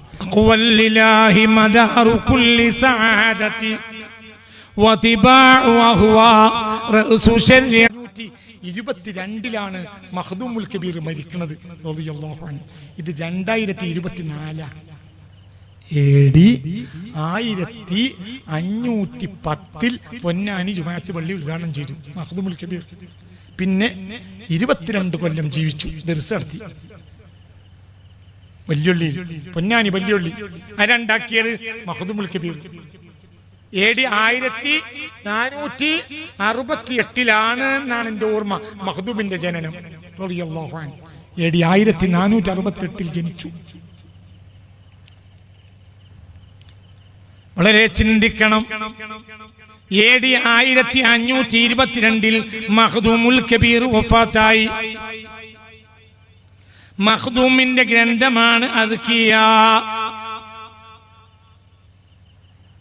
22 മഖ്ദൂമുൽ കബീർ മരിക്കുന്നത്. ഇത് 2024 AD 1510 പൊന്നാനി ജുമാഅത്ത് പള്ളി ഉദ്ഘാടനം ചെയ്തു മഖ്ദൂമുൽ കബീർ. പിന്നെ 22 കൊല്ലം ജീവിച്ചു, ദർസ് നടത്തി വല്യുള്ളി, പൊന്നാനി വല്യുള്ളി. ആരുണ്ടാക്കിയത്? മഖ്ദൂമുൽ കബീർ. AD 1468 എന്നാണ് എൻ്റെ ഓർമ്മ മഖ്ദൂമിന്റെ ജനനം. AD 1468 ജനിച്ചു. വളരെ ചിന്തിക്കണം. AD 1522 മഖ്ദൂമുൽ കബീർ വഫാത്തായി. മഖ്ദൂമിന്റെ ഗ്രന്ഥമാണ് അദ്കിയ.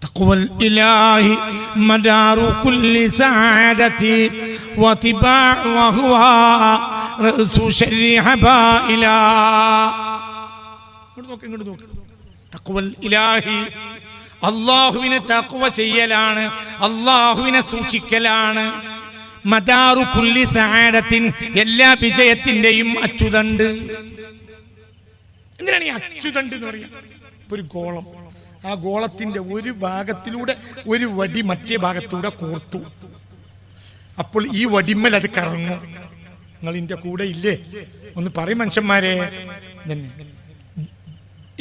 തഖ്വൽ ഇലാഹി മദാറു കുല്ലി സഅദതി വതിബാഉ വഹുവ റഅസു ശർരി ഹബായില. ഇങ്ങോട്ട് നോക്ക്. തഖ്വൽ ഇലാഹി, അല്ലാഹുവിനെ തഖ്വ ചെയ്യലാണ്, അല്ലാഹുവിനെ സൂക്ഷിക്കലാണ്. മദാറു കുല്ലി സഅദത്തിൻ, എല്ലാ വിജയത്തിന്റെയും അച്ചുതണ്ട്. എന്തിനാണ് ഈ അച്ചുതണ്ട് എന്ന് പറയുന്നത്? ഒരു ഗോളം, ആ ഗോളത്തിന്റെ ഒരു ഭാഗത്തിലൂടെ ഒരു വടി മറ്റേ ഭാഗത്തൂടെ കോർത്തു. അപ്പോൾ ഈ വടിമ്മൽ അത് കറങ്ങും. നിങ്ങൾ ഇതിന്റെ കൂടെ ഇല്ലേ? ഒന്ന് പറയും മനുഷ്യന്മാരെ.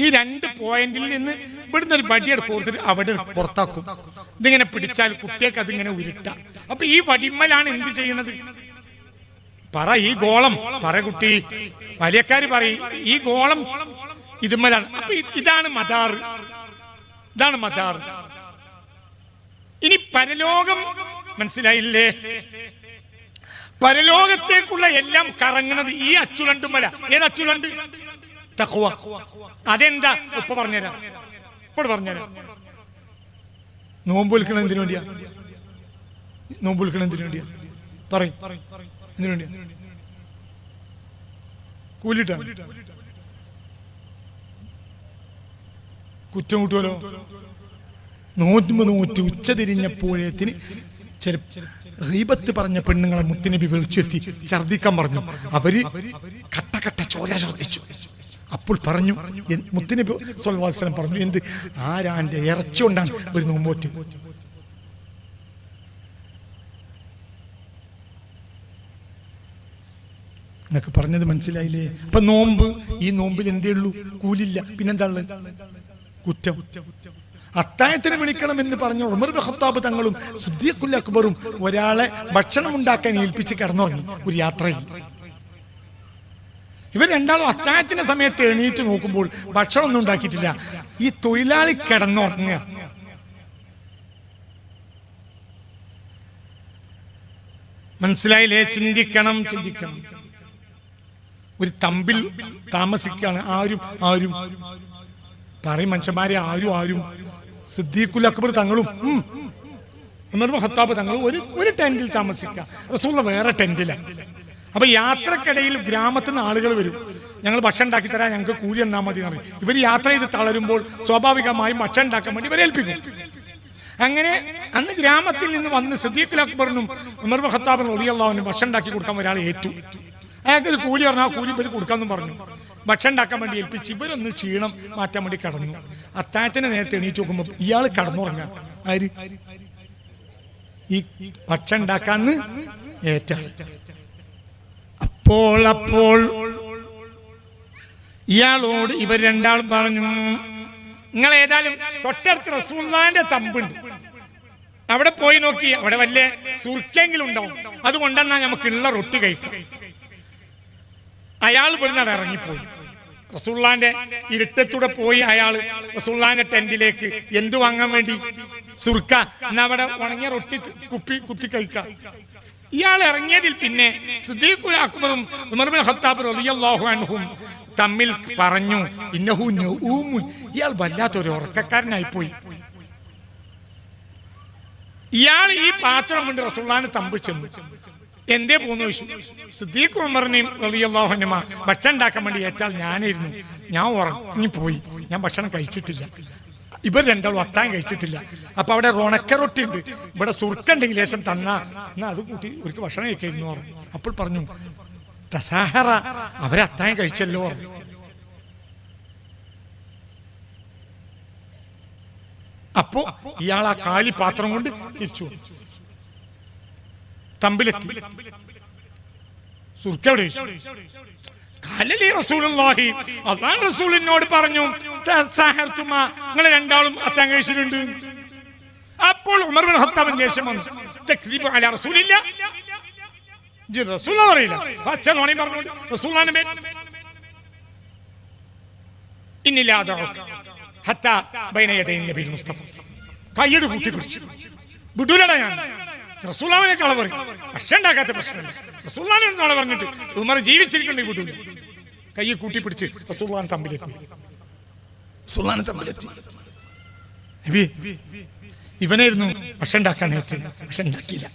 ഈ 2 പോയിന്റിൽ നിന്ന് ഇവിടുന്ന് ഒരു വടിയുടെ കോർത്തിട്ട് അവിടെ പുറത്താക്കും. ഇതിങ്ങനെ പിടിച്ചാൽ കുട്ടിയൊക്കെ അതിങ്ങനെ ഉരുട്ട. അപ്പൊ ഈ വടിമ്മലാണ് എന്ത് ചെയ്യണത്? പറ. ഈ ഗോളം പറ കുട്ടി. വലിയക്കാര് പറയും ഈ ഗോളം ഇതുമ്മലാണ്. അപ്പൊ ഇതാണ് മദാർ, ഇതാണ് മദാർ. ഇനി പരലോകം മനസ്സിലായില്ലേ? പരലോകത്തേക്കുള്ള എല്ലാം കറങ്ങുന്നത് ഈ അച്ചുലണ്ടുമല. ഏത് അച്ചുലണ്ട്? തഖ്വ. അതെന്താ? ഇപ്പൊ പറഞ്ഞുതരാം, ഇപ്പോൾ പറഞ്ഞുതരാം. നോമ്പ് വിളിക്കണം എന്തിനു വേണ്ടിയാ? നോമ്പ് വിളിക്കണം എന്തിനു വേണ്ടിയാ? പറയും. എന്തിനു വേണ്ടിയാ? കൂലിട്ടാ കുറ്റം കൂട്ടുമല്ലോ. നോറ്റ് ഉച്ച തിരിഞ്ഞപ്പോഴേത്തിന് ഗീബത്ത് പറഞ്ഞ പെണ്ണുങ്ങളെ മുത്തുനബി വിളിച്ചിരുത്തി ഛർദിക്കാൻ പറഞ്ഞു. അവര് കട്ട ചോര ഛർദിച്ചു. അപ്പോൾ പറഞ്ഞു, മുത്തുനബി സ്വല്ലല്ലാഹു അലൈഹി വസല്ലം പറഞ്ഞു, എന്ത്? ആരാന്റെ ഇറച്ചി കൊണ്ടാണ് ഒരു നോമ്പോറ്റ്. എന്നൊക്കെ പറഞ്ഞത് മനസ്സിലായില്ലേ? അപ്പൊ നോമ്പ്, ഈ നോമ്പിൽ എന്തേ ഉള്ളൂ? കൂലില്ല. പിന്നെന്താ ഉള്ളത്? കുറ്റം. അത്താഴത്തിന് വിളിക്കണം എന്ന് പറഞ്ഞു ഉമർ ഇബ്നു ഖത്താബ് തങ്ങളും സിദ്ദീഖുൽ അക്ബറും ഒരാളെ ഭക്ഷണം ഉണ്ടാക്കാൻ ഏൽപ്പിച്ച് കിടന്നുറങ്ങി ഒരു യാത്രയിൽ. ഇവർ രണ്ടാളും അത്താഴത്തിന്റെ സമയത്ത് എണീറ്റ് നോക്കുമ്പോൾ ഭക്ഷണം ഒന്നും ഉണ്ടാക്കിയിട്ടില്ല. ഈ തൊഴിലാളി കിടന്നുറങ്ങുക. മനസ്സിലായില്ലേ? ചിന്തിക്കണം. ഒരു തമ്പിൽ താമസിക്കാണ്. ആരും പറയും മനുഷ്യന്മാരെ, ആരും സിദ്ദീഖുൽ അക്ബർ തങ്ങളും ഉമർ ഇബ്നു ഖത്താബ് തങ്ങളും ഒരു ടെന്റിൽ താമസിക്കുക. റസൂലുള്ളാഹി വേറെ ടെന്റിലാണ്. അപ്പൊ യാത്രക്കിടയിൽ ഗ്രാമത്തിൽ നിന്ന് ആളുകൾ വരും. ഞങ്ങൾ ഭക്ഷണം ഉണ്ടാക്കി തരാം, ഞങ്ങൾക്ക് കൂലി എന്നാ മതി എന്ന് പറയും. ഇവർ യാത്ര ചെയ്ത് തളരുമ്പോൾ സ്വാഭാവികമായും ഭക്ഷണം ഉണ്ടാക്കാൻ വേണ്ടി ഇവരെ ഏൽപ്പിക്കും. അങ്ങനെ അന്ന് ഗ്രാമത്തിൽ നിന്ന് വന്ന് സിദ്ദീഖുൽ അക്ബറിനും ഉമർ ഇബ്നു ഖത്താബിനും റളിയല്ലാഹു അൻഹു ഭക്ഷണം ഉണ്ടാക്കി കൊടുക്കാൻ ഒരാൾ ഏറ്റു. അയാൾക്ക് ഒരു കൂലി പറഞ്ഞാൽ കൂലി ഇവർ കൊടുക്കാമെന്നും പറഞ്ഞു. ഭക്ഷണം ഉണ്ടാക്കാൻ വേണ്ടി ഏൽപ്പിച്ച് ഇവരൊന്ന് ക്ഷീണം മാറ്റാൻ വേണ്ടി കടന്നു. അത്താഴത്തിന് നേരത്തെ എണീറ്റ് നോക്കുമ്പോൾ ഇയാൾ കടന്നുറങ്ങാം. ആര്? ഈ ഭക്ഷണം ഉണ്ടാക്കാന്ന് ഏറ്റാണ്. അപ്പോൾ ഇയാളോട് ഇവർ രണ്ടാളും പറഞ്ഞു, നിങ്ങൾ ഏതായാലും തൊട്ടടുത്ത് റസൂലുള്ളാഹിന്റെ തമ്പുണ്ട്, അവിടെ പോയി നോക്കി, അവിടെ വല്ല സുർക്കെങ്കിലും ഉണ്ടാവും, അതുകൊണ്ടെന്നാ നമുക്കുള്ള റൊട്ടി കഴിക്കാം. അയാൾ ഇവിടുന്ന് ഇറങ്ങിപ്പോയി. റസൂലുള്ളാഹിന്റെ ഇരുട്ടത്തൂടെ പോയി അയാൾ റസൂലുള്ളാഹിന്റെ ടെന്റിലേക്ക് എന്തു വാങ്ങാൻ വേണ്ടി? സുർക്ക. എന്നാ അവിടെ ഉണങ്ങിയ റൊട്ടി കുത്തി കഴിക്കാം. ഇയാൾ ഇറങ്ങിയതിൽ പിന്നെ സിദ്ദീഖുൽ അക്ബറും ഉമർ ഇബ്നു ഖത്താബ് റളിയല്ലാഹു അൻഹും തമ്മിൽ പറഞ്ഞു, ഇന്നഹു നഊമു, ഇയാൾ വല്ലാത്തൊരു ഉറക്കക്കാരനായി പോയി. ഇയാൾ ഈ പാത്രം കൊണ്ട് റസൂലുള്ളാഹിനെ തമ്പ് ചെന്നു. എന്തേ പോന്നു ചോദിച്ചു. സിദ്ദീഖ് ഉമറിനെയും റളിയല്ലാഹു അൻഹുമ ഭക്ഷണം ഉണ്ടാക്കാൻ വേണ്ടി ഏറ്റാൽ ഞാനായിരുന്നു. ഞാൻ ഉറങ്ങിപ്പോയി, ഞാൻ ഭക്ഷണം കഴിച്ചിട്ടില്ല. ഇവർ രണ്ടാളും അത്താഴം കഴിച്ചിട്ടില്ല. അപ്പൊ അവിടെ റൊണക്കറൊട്ടി ഉണ്ട്, ഇവിടെ സുർക്കുണ്ടെങ്കിൽ ലേശം തന്നാ എന്നാ അത് കൂട്ടി ഒരിക്കൽ ഭക്ഷണം കഴിക്കായിരുന്നു പറഞ്ഞു. അപ്പോൾ പറഞ്ഞു, തസാഹറ, അവരെ അത്താഴം കഴിച്ചല്ലോ. അപ്പോ ഇയാൾ ആ കാലി പാത്രം കൊണ്ട് തിരിച്ചു തമ്പിലെത്തി. സുർക്ക എവിടെ? റസൂലുള്ളാഹി അല്ലാഹു റസൂലിനോട് പറഞ്ഞു, നിങ്ങൾ രണ്ടാളും അത്താഴം കഴിച്ചിട്ടുണ്ട്. അപ്പോൾ ഉമർ ഇബ്നു ഖത്താബിന് ദേഷ്യം വന്നു. തക്ദീബു അലാ റസൂലില്ലാ, റസൂലുള്ളാഹി അറിയില്ല, അച്ഛനോണി പറഞ്ഞു റസൂലുള്ളാഹിനെ ഇന്നില്ലാ ദഅഉക ഹത്താ ബൈന യദൈ നബിൽ മുസ്തഫ. കയ്യട് കൂട്ടി പിടിച്ചു വിടൂലടാ, ഞാൻ റസൂലുള്ളാഹിനെ കള പറയും, ഭക്ഷണം ഉണ്ടാക്കാത്ത പ്രശ്നമില്ല. റസൂലുള്ളാഹിനെ എന്നാണ് പറഞ്ഞിട്ട് ഉമർ ജീവിച്ചിരിക്കണ്ടേ വിടൂല. കൈ കൂട്ടി പിടിച്ച് റസൂലുള്ളാഹിനെ തമ്മിലെത്തി. ഇവനായിരുന്നു ഭക്ഷണം ഉണ്ടാക്കാൻ ഏറ്റവും. ഭക്ഷണം ഉണ്ടാക്കിയില്ല.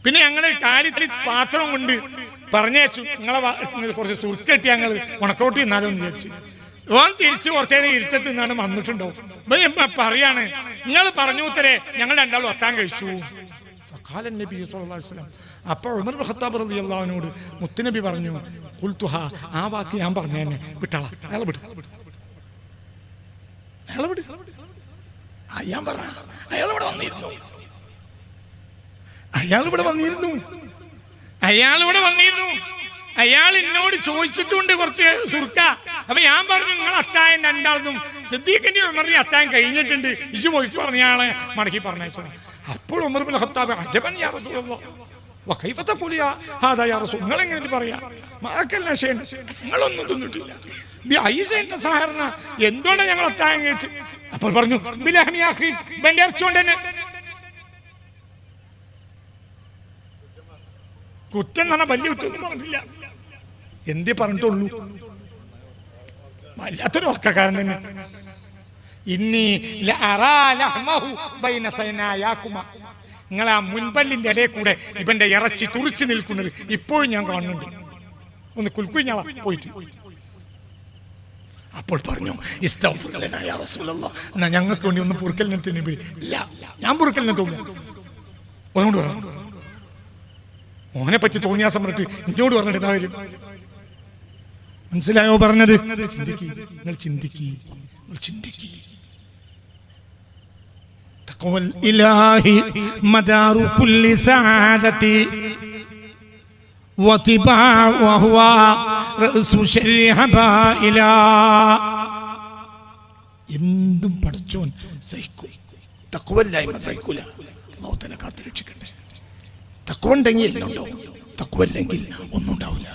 പിന്നെ ഞങ്ങള് കാര്യത്തിൽ പാത്രം കൊണ്ട് പറഞ്ഞേച്ചു, നിങ്ങളെ കുറച്ച് സുർക്ക കിട്ടി ഞങ്ങൾ ഉണക്കറൊട്ടി തിന്നാലോ എന്ന് വിചാരിച്ചു. ഓൻ തിരിച്ച് കുറച്ചേരം ഇരുട്ടത്ത് നിന്നാണ് വന്നിട്ടുണ്ടാവും. പറയാണ്, നിങ്ങൾ പറഞ്ഞു ഉത്തരേ ഞങ്ങൾ രണ്ടാളും അത്താഴം കഴിച്ചു. നബി സല്ലല്ലാഹു അലൈഹി വസല്ലം. അപ്പോൾ ഉമർ ഇബ്നു ഖത്താബ് റളിയല്ലാഹു അൻഹു മുത്തുനബി പറഞ്ഞു, ഖുൽതുഹ, ആ വാക്ക് ഞാൻ പറഞ്ഞു തന്നെ, വിട്ടാളാ, അയാളെ വിട്. അയാൾ ഇവിടെ വന്നിരുന്നു. അയാൾ എന്നോട് ചോദിച്ചിട്ടുണ്ട് കുറച്ച് സുർക്ക. അപ്പൊ ഞാൻ പറഞ്ഞു, നിങ്ങൾ അത്താഴം രണ്ടാളും സിദ്ദീഖിന്റെ ഉമറിന്റെ അത്താഴം കഴിഞ്ഞിട്ടുണ്ട്, ഇജു പോയി പറഞ്ഞയാളെ മടക്കി പറഞ്ഞയച്ചത്. അപ്പോൾ ഉമർ ഇബ്നു ഖത്താബ്, അജബൻ യാ റസൂലല്ലാഹ് വകൈഫ തഖൂലു ഹാദാ യാ റസൂൽ, നിങ്ങൾ എങ്ങനെ പറയാ? മാക്കല്ല ഷൈൻ, ഞങ്ങളൊന്നും തിന്നിട്ടില്ല. എന്തുകൊണ്ട് ഞങ്ങൾ അത്താഴം കഴിച്ചു? അപ്പോൾ പറഞ്ഞു, ഇറച്ചുകൊണ്ട് തന്നെ. കുറ്റം തന്നെ വലിയ കുറ്റം പറഞ്ഞില്ല, എന്തേ പറഞ്ഞിട്ടുള്ളൂ. വല്ലാത്തൊരു ഉറക്കക്കാരൻ തന്നെ. നിങ്ങൾ ആ മുൻപല്ലിന്റെ ഇടയിൽ കൂടെ ഇവന്റെ ഇറച്ചി തുറിച്ചു നിൽക്കുന്നത് ഇപ്പോഴും ഞാൻ കാണുന്നുണ്ട്. ഒന്ന് കുൽക്കുഞ്ഞാള പോയിട്ട്. അപ്പോൾ പറഞ്ഞു, എന്നാ ഞങ്ങൾക്ക് വേണ്ടി ഒന്ന് പൊറുക്കലിനത്തിന് ഇല്ല, ഞാൻ പൊറുക്കലിനെ തോന്നുന്നു. ഒന്നുകൊണ്ട് പറഞ്ഞു, ഓനെ പറ്റി തോന്നിയാസം പറഞ്ഞിട്ട് ഇങ്ങോട്ട് പറഞ്ഞിട്ട് എന്താ വരും? മനസ്സിലായോ പറഞ്ഞത്? നിങ്ങൾ ചിന്തിക്കി. തഖ്വൽ ഇലാഹി മദാറു കുല്ലി സഅദതി വതിബാഉ വഹുവ റഅസു ശർരി ഹബായിലാ. എന്തും പഠിച്ചോൻ സഹിക്കും, തഖ്വല്ലായ്മ സഹിക്കൂല. അല്ലാഹു തആല കാത്തുരക്ഷിക്കട്ടെ. തഖ്വ ഉണ്ടെങ്കിൽ എല്ലാം ഉണ്ടാവും, തഖ്വ ഇല്ലെങ്കിൽ ഒന്നും ഉണ്ടാവില്ല.